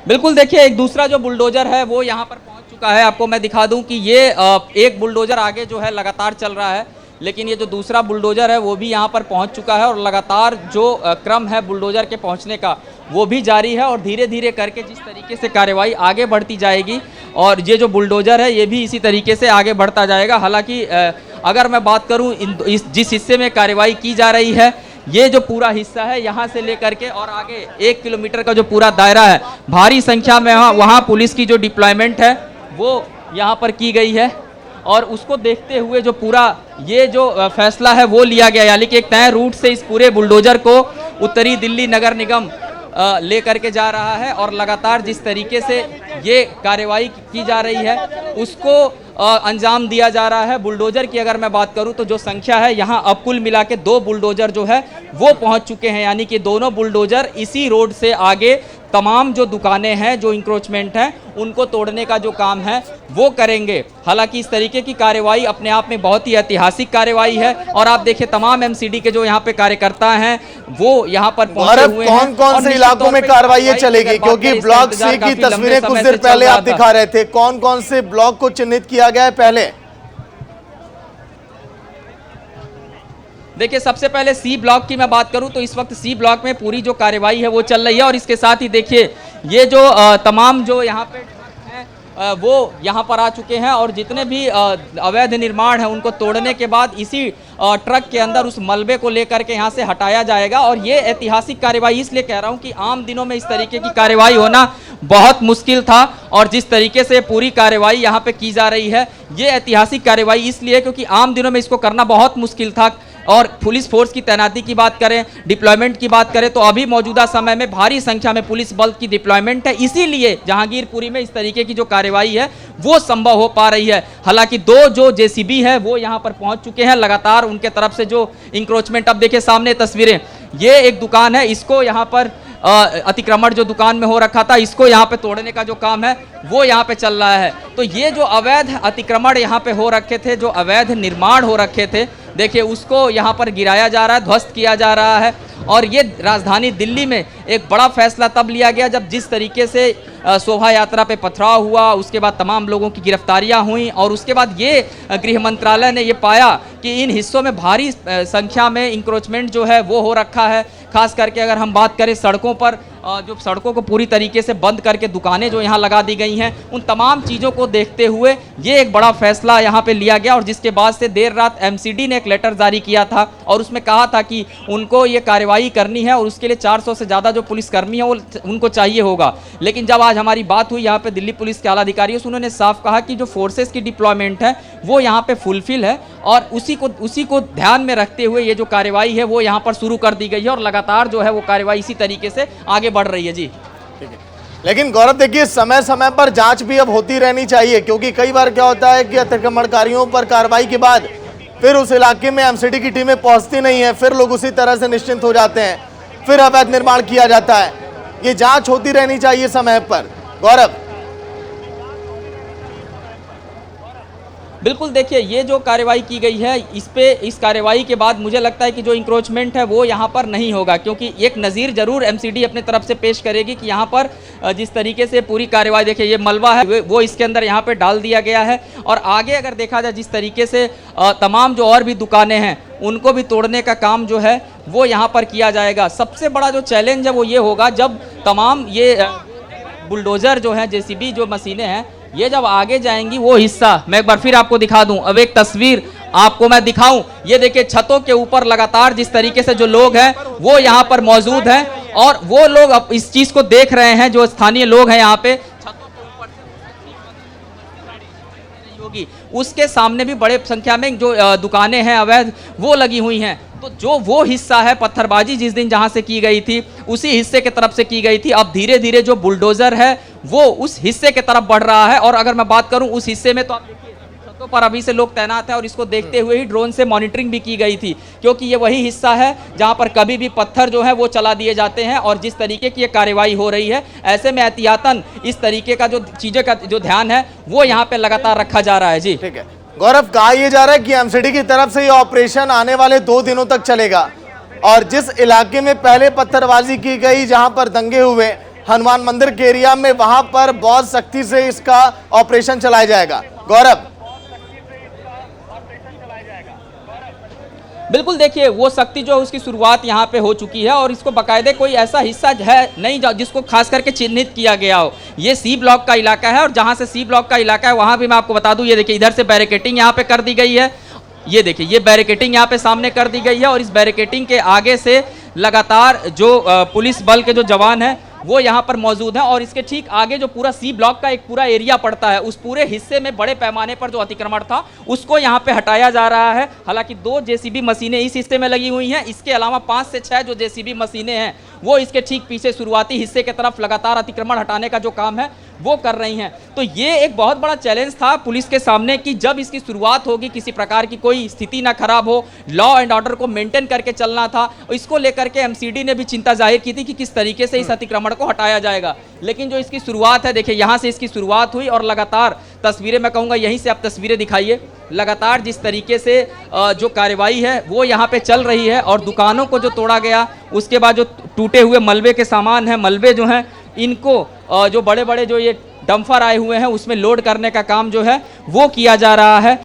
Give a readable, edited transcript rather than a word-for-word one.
बिल्कुल, देखिए एक दूसरा जो बुलडोजर है वो यहाँ पर पहुँच चुका है। आपको मैं दिखा दूँ कि ये एक बुलडोजर आगे जो है लगातार चल रहा है, लेकिन ये जो दूसरा बुलडोजर है वो भी यहाँ पर पहुँच चुका है और लगातार जो क्रम है बुलडोजर के पहुँचने का वो भी जारी है। और धीरे धीरे करके जिस तरीके से कार्रवाई आगे बढ़ती जाएगी और ये जो बुलडोजर है ये भी इसी तरीके से आगे बढ़ता जाएगा। हालांकि अगर मैं बात करूँ जिस हिस्से में कार्रवाई की जा रही है, ये जो पूरा हिस्सा है यहाँ से लेकर के और आगे 1 किलोमीटर का जो पूरा दायरा है, भारी संख्या में वहाँ पुलिस की जो डिप्लॉयमेंट है वो यहाँ पर की गई है। और उसको देखते हुए जो पूरा ये जो फैसला है वो लिया गया, यानी कि एक तय रूट से इस पूरे बुलडोजर को उत्तरी दिल्ली नगर निगम ले करके जा रहा है। और लगातार जिस तरीके से ये कार्रवाई की जा रही है उसको अंजाम दिया जा रहा है। बुलडोजर की अगर मैं बात करूं तो जो संख्या है यहाँ अब कुल मिला के 2 बुलडोजर जो है वो पहुंच चुके हैं, यानी कि दोनों बुलडोजर इसी रोड से आगे तमाम जो दुकानें हैं, जो इंक्रोचमेंट हैं, उनको तोड़ने का जो काम है वो करेंगे। हालांकि इस तरीके की कार्रवाई अपने आप में बहुत ही ऐतिहासिक कार्रवाई है। और आप देखिए तमाम एमसीडी के जो यहाँ पे कार्यकर्ता हैं वो यहाँ पर पहुंचे हुए हैं। कौन कौन से इलाकों में कार्रवाई चलेगी, क्योंकि ब्लॉक सी की तस्वीरें कुछ देर पहले आप दिखा रहे थे, कौन कौन से ब्लॉक को चिन्हित किया गया है पहले? देखिए सबसे पहले सी ब्लॉक की मैं बात करूं तो इस वक्त सी ब्लॉक में पूरी जो कार्रवाई है वो चल रही है। और इसके साथ ही देखिए ये जो तमाम जो यहाँ पे हैं वो यहाँ पर आ चुके हैं और जितने भी अवैध निर्माण है उनको तोड़ने के बाद इसी ट्रक के अंदर उस मलबे को लेकर के यहाँ से हटाया जाएगा। और ये ऐतिहासिक कार्रवाई इसलिए कह रहा हूँ कि आम दिनों में इस तरीके की कार्रवाई होना बहुत मुश्किल था और जिस तरीके से पूरी कार्रवाई यहाँ पे की जा रही है ये ऐतिहासिक कार्रवाई इसलिए क्योंकि आम दिनों में इसको करना बहुत मुश्किल था। और पुलिस फोर्स की तैनाती की बात करें, डिप्लॉयमेंट की बात करें तो अभी मौजूदा समय में भारी संख्या में पुलिस बल की डिप्लॉयमेंट है, इसीलिए जहांगीरपुरी में इस तरीके की जो कार्रवाई है वो संभव हो पा रही है। हालांकि 2 जो जेसीबी है वो यहां पर पहुंच चुके हैं, लगातार उनके तरफ से जो इंक्रोचमेंट, अब देखिए सामने तस्वीरें, ये एक दुकान है, इसको यहाँ पर अतिक्रमण जो दुकान में हो रखा था इसको यहाँ पे तोड़ने का जो काम है वो यहाँ पे चल रहा है। तो ये जो अवैध अतिक्रमण यहाँ पे हो रखे थे, जो अवैध निर्माण हो रखे थे, देखिए उसको यहाँ पर गिराया जा रहा है, ध्वस्त किया जा रहा है। और ये राजधानी दिल्ली में एक बड़ा फैसला तब लिया गया जब जिस तरीके से शोभा यात्रा पे पथराव हुआ, उसके बाद तमाम लोगों की गिरफ्तारियां हुई और उसके बाद ये गृह मंत्रालय ने ये पाया कि इन हिस्सों में भारी संख्या में इंक्रोचमेंट जो है वो हो रखा है। खास करके अगर हम बात करें सड़कों पर, जो सड़कों को पूरी तरीके से बंद करके दुकानें जो यहाँ लगा दी गई हैं, उन तमाम चीज़ों को देखते हुए ये एक बड़ा फैसला यहाँ पे लिया गया। और जिसके बाद से देर रात एमसीडी ने एक लेटर जारी किया था और उसमें कहा था कि उनको ये कार्रवाई करनी है और उसके लिए 400 से ज़्यादा जो पुलिसकर्मी है वो उनको चाहिए होगा। लेकिन जब आज हमारी बात हुई यहाँ पे दिल्ली पुलिस के आला अधिकारियों से, उन्होंने साफ कहा कि जो फोर्सेस की डिप्लॉयमेंट है वो यहाँ पे फुलफिल है और उसी को ध्यान में रखते हुए ये जो कार्रवाई है वो यहाँ पर शुरू कर दी गई है और लगातार जो है वो कार्रवाई इसी तरीके से आगे बढ़ रही है। जी ठीक है, लेकिन गौरव देखिए समय समय पर जांच भी अब होती रहनी चाहिए, क्योंकि कई बार क्या होता है कि अतिक्रमणकारियों पर कार्रवाई के बाद फिर उस इलाके में एमसीडी की टीमें पहुंचती नहीं है, फिर लोग उसी तरह से निश्चिंत हो जाते हैं, फिर अवैध निर्माण किया जाता है। ये जांच होती रहनी चाहिए समय पर। गौरव बिल्कुल, देखिए ये जो कार्रवाई की गई है इस कार्रवाई के बाद मुझे लगता है कि जो इंक्रोचमेंट है वो यहाँ पर नहीं होगा, क्योंकि एक नज़ीर जरूर एमसीडी अपने तरफ से पेश करेगी कि यहाँ पर जिस तरीके से पूरी कार्रवाई, देखिए ये मलबा है वो इसके अंदर यहाँ पे डाल दिया गया है। और आगे अगर देखा जाए जिस तरीके से तमाम जो और भी दुकानें हैं उनको भी तोड़ने का काम जो है वो यहाँ पर किया जाएगा। सबसे बड़ा जो चैलेंज है वो ये होगा जब तमाम ये बुलडोज़र जो है, जेसीबी जो मशीनें हैं, ये जब आगे जाएंगी वो हिस्सा मैं एक बार फिर आपको दिखा दूं। अब एक तस्वीर आपको मैं दिखाऊं, ये देखिए छतों के ऊपर लगातार जिस तरीके से जो लोग हैं वो यहाँ पर मौजूद हैं और वो लोग अब इस चीज को देख रहे हैं, जो स्थानीय लोग हैं यहाँ पे छतों के ऊपर से होगी, उसके सामने भी बड़े संख्या में जो दुकानें हैं अवैध वो लगी हुई हैं। तो जो वो हिस्सा है पत्थरबाजी जिस दिन जहां से की गई थी उसी हिस्से के तरफ से की गई थी, अब धीरे धीरे जो बुलडोजर है वो उस हिस्से के तरफ बढ़ रहा है। और अगर मैं बात करूं उस हिस्से में तो आप देखिए छतों पर अभी से लोग तैनात हैं और इसको देखते हुए ही ड्रोन से मॉनिटरिंग भी की गई थी, क्योंकि ये वही हिस्सा है जहां पर कभी भी पत्थर जो है वो चला दिए जाते हैं। और जिस तरीके की ये कार्रवाई हो रही है ऐसे में एहतियातन इस तरीके का जो चीजें का जो ध्यान है वो यहाँ पे लगातार रखा जा रहा है। जी ठीक है गौरव, कहा यह जा रहा है कि एमसीडी की तरफ से ये ऑपरेशन आने वाले 2 दिनों तक चलेगा और जिस इलाके में पहले पत्थरबाजी की गई, जहां पर दंगे हुए, हनुमान मंदिर के एरिया में, वहां पर बहुत सख्ती से इसका ऑपरेशन चलाया जाएगा। गौरव, बिल्कुल, देखिए वो शक्ति जो है उसकी शुरुआत यहाँ पे हो चुकी है और इसको बाकायदे कोई ऐसा हिस्सा है नहीं जिसको खास करके चिन्हित किया गया हो। ये सी ब्लॉक का इलाका है और जहाँ से सी ब्लॉक का इलाका है वहाँ भी मैं आपको बता दूँ, ये देखिए इधर से बैरिकेटिंग यहाँ पे कर दी गई है। ये देखिए ये बैरिकेटिंग यहाँ पे सामने कर दी गई है और इस बैरिकेटिंग के आगे से लगातार जो पुलिस बल के जो जवान हैं वो यहाँ पर मौजूद हैं और इसके ठीक आगे जो पूरा सी ब्लॉक का एक पूरा एरिया पड़ता है, उस पूरे हिस्से में बड़े पैमाने पर जो अतिक्रमण था उसको यहाँ पे हटाया जा रहा है। हालांकि 2 जेसीबी मशीनें इस हिस्से में लगी हुई हैं, इसके अलावा 5 से 6 जो जेसीबी मशीनें हैं वो इसके ठीक पीछे शुरुआती हिस्से की तरफ लगातार अतिक्रमण हटाने का जो काम है वो कर रही हैं। तो ये एक बहुत बड़ा चैलेंज था पुलिस के सामने कि जब इसकी शुरुआत होगी किसी प्रकार की कोई स्थिति ना खराब हो, लॉ एंड ऑर्डर को मेंटेन करके चलना था। इसको लेकर के एमसीडी ने भी चिंता जाहिर की थी कि किस तरीके से इस अतिक्रमण को हटाया जाएगा। लेकिन जो इसकी शुरुआत है, देखिए यहाँ से इसकी शुरुआत हुई और लगातार तस्वीरें, मैं कहूँगा यहीं से आप तस्वीरें दिखाइए, लगातार जिस तरीके से जो कार्रवाई है वो यहाँ पे चल रही है और दुकानों को जो तोड़ा गया, उसके बाद जो टूटे हुए मलबे के सामान हैं, मलबे जो हैं इनको जो बड़े बड़े जो ये डंपर आए हुए हैं उसमें लोड करने का काम जो है वो किया जा रहा है।